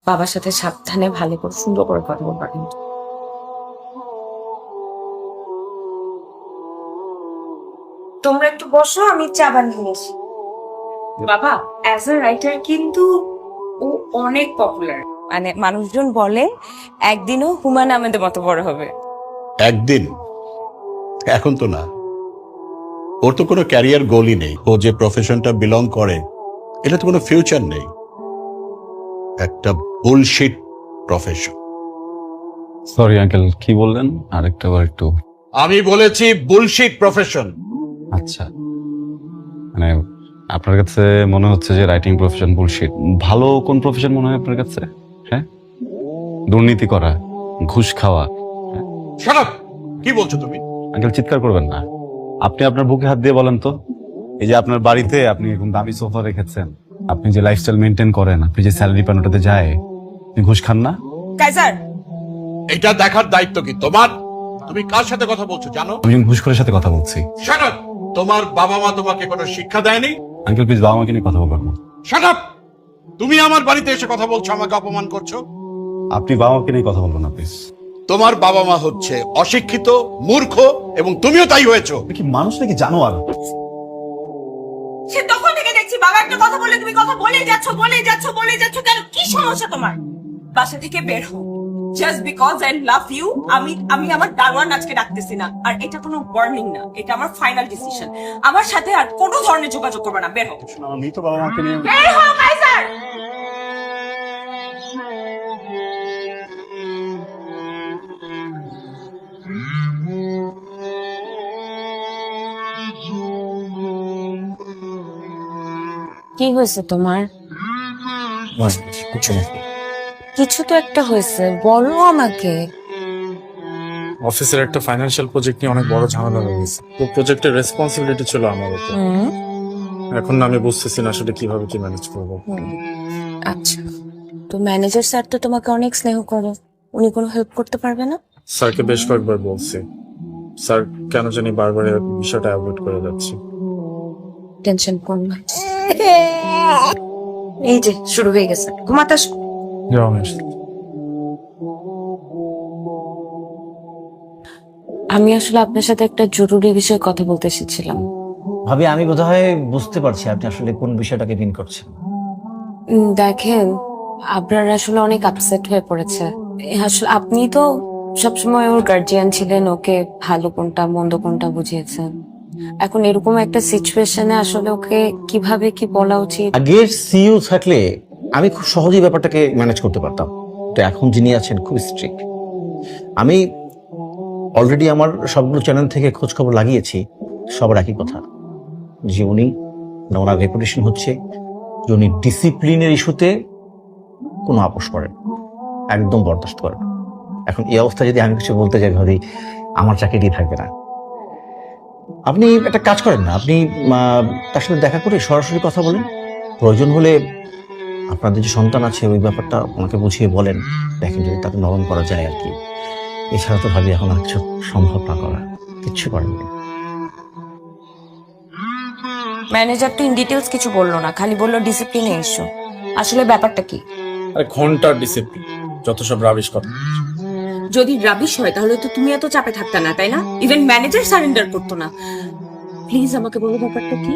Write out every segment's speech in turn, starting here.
বাবার সাথে সাবধানে ভালো করে সুন্দর করে কথা বলবা কিন্তু। তোমরা একটু বসো, আমি চা বানিয়ে নিয়েছি। বাবা অ্যাজ এ রাইটার কিন্তু ও অনেক পপুলার, মানে মানুষজন বলে একদিনও হুমায়ুন আহমেদের মতো বড় হবে। একদিন? এখন তো না। ওর তো কোনো ক্যারিয়ার গোলই নেই। ও যে প্রফেশনটা বিলং করে এটা তো কোনো ফিউচার নেই। একটা বুলশিট প্রফেশন। সরি আঙ্কেল, কি বললেন আরেকটা বার একটু। আমি বলেছি বুলশিট প্রফেশন। আচ্ছা, মানে আপনার কাছে মনে হচ্ছে যে রাইটিং প্রফেশন বুলশিট। ভালো কোন প্রফেশন মনে হয় আপনার কাছে? হ্যাঁ, দুর্নীতি করা, ঘুষ খাওয়া। Shut up! কি বলছো তুমি? আঙ্কেল চিৎকার করবেন না। আপনি আপনার বুকে হাত দিয়ে বলেন তো, এই যে আপনার বাড়িতে আপনি এরকম দামি সোফা রেখেছেন, আপনি যে লাইফস্টাইল মেনটেন করেন, আপনি যে স্যালারি পান ওটাতে যায়, আপনি ঘুষ খান না? কাইজার, এটা দেখার দায়িত্ব কি তোমার? তুমি কার সাথে কথা বলছো জানো? আমি একজন ঘুষখোরের সাথে কথা বলছি। Shut up! তোমার বাবা মা তোমাকে কোনো শিক্ষা দেয়নি? আঙ্কেল প্লিজ বাবা মাকে নিয়ে কথা বলবেন না। Shut up! তুমি আমার বাড়িতে এসে কথা বলছো, আমাকে অপমান করছো। আপনি বাবা মাকে নিয়ে কথা বলবেন না প্লিজ। তোমার বাবা মা হচ্ছে অশিক্ষিত, মূর্খ, এবং তুমিও তাই হয়েছো। আপনি কি মানুষ নাকি জানোয়ার? সে তখন থেকে দেখছি বাবা একটা কথা বলে তুমি কথা বলেই যাচ্ছ কেন? কি সমস্যা তোমার? বাসা থেকে বের হও, just because I love you. আমি আমার দারোয়ান আজকে ডাকতেছি না, আর এটা কোনো ওয়ার্নিং না, এটা আমার ফাইনাল ডিসিশন। আমার সাথে আর কোনো ধরনের যোগাযোগ করবে না, বের হও। আমি তো বাবা মাকে নিয়ে বের হও কাইজার। কি হয়েছে তোমার? কিছু তো একটা হয়েছে, বলো আমাকে। অফিসের একটা ফাইন্যান্সিয়াল প্রজেক্ট নিয়ে অনেক বড় ঝামেলা হয়ে গেছে। তো প্রজেক্টের রেসপন্সিবিলিটি ছিল আমার উপর। এখন না আমি বুঝতেছি না আসলে কিভাবে কি ম্যানেজ করবো। আচ্ছা, তো ম্যানেজার স্যার তো তোমাকে অনেক স্নেহ করে, উনি কোনো হেল্প করতে পারবে না? স্যারকে বেশ কয়েকবার বলছি, স্যার কেন জানি বারবার এই বিষয়টা অ্যাভয়েড করে যাচ্ছি। টেনশন করো না। এই যে শুরু হয়ে গেছে, ঘুমাতে আসো। আমি আসলে আপনার সাথে একটা জরুরি বিষয়ে কথা বলতে এসেছিলাম। ভাবি, আমি বোধহয় বুঝতে পারছি আপনি আসলে কোন বিষয়টাকে মিন করছেন। দেখেন, আপনার আসলে অনেক আপসেট হয়ে পড়েছে। আসলে আপনি তো সবসময় ওর গার্জিয়ান ছিলেন, ওকে ভালো কোনটা মন্দ কোনটা বুঝিয়েছেন। এখন এরকম একটা সিচুয়েশনে আসলে ওকে কিভাবে কি বলা উচিত। আগের সিইও থাকলে আমি খুব সহজেই ব্যাপারটাকে ম্যানেজ করতে পারতাম, তো এখন যিনি আছেন খুব স্ট্রিক্ট। আমি অলরেডি আমার সবগুলো চ্যানেল থেকে খোঁজ খবর লাগিয়েছি, সবার একই কথা যে ওনার রেপুটেশন হচ্ছে যে উনি ডিসিপ্লিনের ইস্যুতে কোনো আপোষ করেন, একদম বরদাস্ত করেন। এখন এই অবস্থা যদি আমি কিছু বলতে যাই ভাবি, আমার চাকরিটি থাকবে না। আপনি একটা কাজ করেন না, আপনি তার সাথে দেখা করে সরাসরি কথা বলেন। প্রয়োজন হলে আপনাদের যে সন্তান আছে ওই ব্যাপারটা ওনাকে বুঝিয়ে বলেন, দেখেন যদি তাকে নরম করা যায় আর কি। এছাড়া তো ভাবি এখন আর কিছু সম্ভব না করা, কিচ্ছু করেন না। ম্যানেজার তো ইন ডিটেলস কিছু বললো না, খালি বললো ডিসিপ্লিনে ইস্যু। আসলে ব্যাপারটা কি? আরে ঘন্টার ডিসিপ্লিন, যত সব রাবিশ কথা। যদি রাবিশ হয় তাহলে তো তুমি এত চাপে থাকতে না, তাই না? ইভেন ম্যানেজার সারেন্ডার করতো না। প্লিজ আমাকে বলো ব্যাপারটা কি।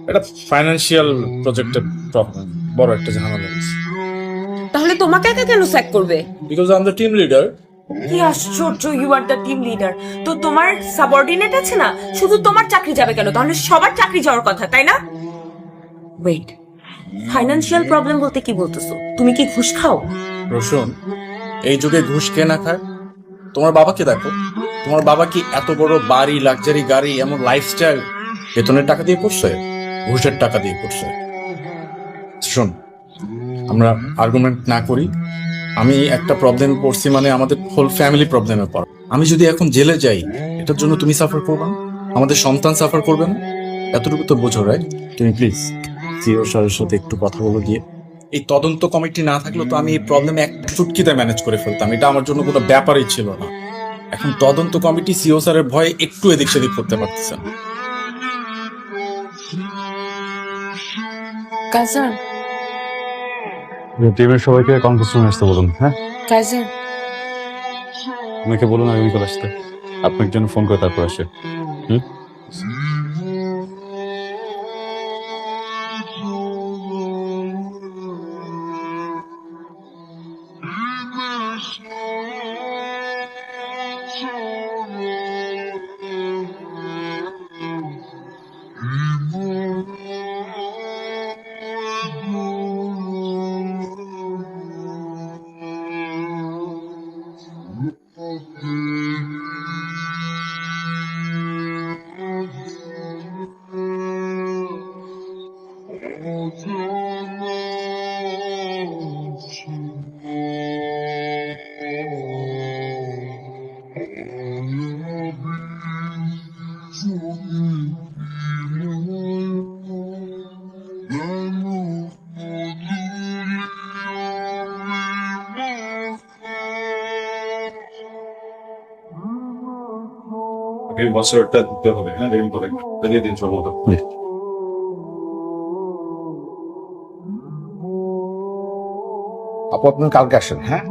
এটা ফাইন্যান্সিয়াল প্রজেক্টের প্রবলেম, বড় একটা ঝামেলা হয়েছে। তাহলে তোমাকে একা কেন স্যাক করবে? Because I am the team leader. কি আশ্চর্য, you are the team leader. তো তোমার সাবঅর্ডিনেট আছে না, শুধু তোমার চাকরি যাবে কেন? তাহলে সবার চাকরি যাওয়ার কথা, তাই না? ওয়েট, ফাইন্যান্সিয়াল প্রবলেম বলতে কি বলতেছো? তুমি কি ঘুষ খাও? রসুন, এই যুগে ঘুষ কে না খায়? তোমার বাবাকে দেখো, তোমার বাবা কি এত বড় বাড়ি, লাক্সারি গাড়ি, এমন লাইফস্টাইল বেতনের টাকা দিয়ে করছে? ঘুষের টাকা দিয়ে করছে। শোন, আমরা আর্গুমেন্ট না করি। আমি একটা প্রবলেম পড়ছি মানে আমাদের হোল ফ্যামিলি প্রবলেমে পড়া। আমি যদি এখন জেলে যাই, এটার জন্য তুমি সাফার করবে না, আমাদের সন্তান সাফার করবে না? এতটুকু তো বোঝো, রাইট? তুমি প্লিজ সিও স্যারের সাথে একটু কথা বলে গিয়ে। এই তদন্ত কমিটি না থাকলেও তো আমি এই প্রবলেম এক চুটকিতে ম্যানেজ করে ফেলতাম, এটা আমার জন্য কোনো ব্যাপারই ছিল না। এখন তদন্ত কমিটি সিও স্যারের ভয়ে একটু এদিক সেদিক করতে পারতেছে না। কাজান, টিমের সবাইকে কনফারেন্স রুমে আসতে বলুন। হ্যাঁ, কাইজার আমাকে বলুন আগামীকাল আসতে। আপনার জন্য ফোন করে তারপর আসে। হুম। বছরটা দিতে হবে, হ্যাঁ রেল করে দিয়ে দিন সব মতো। আপু আপনি কালকে আসেন, হ্যাঁ?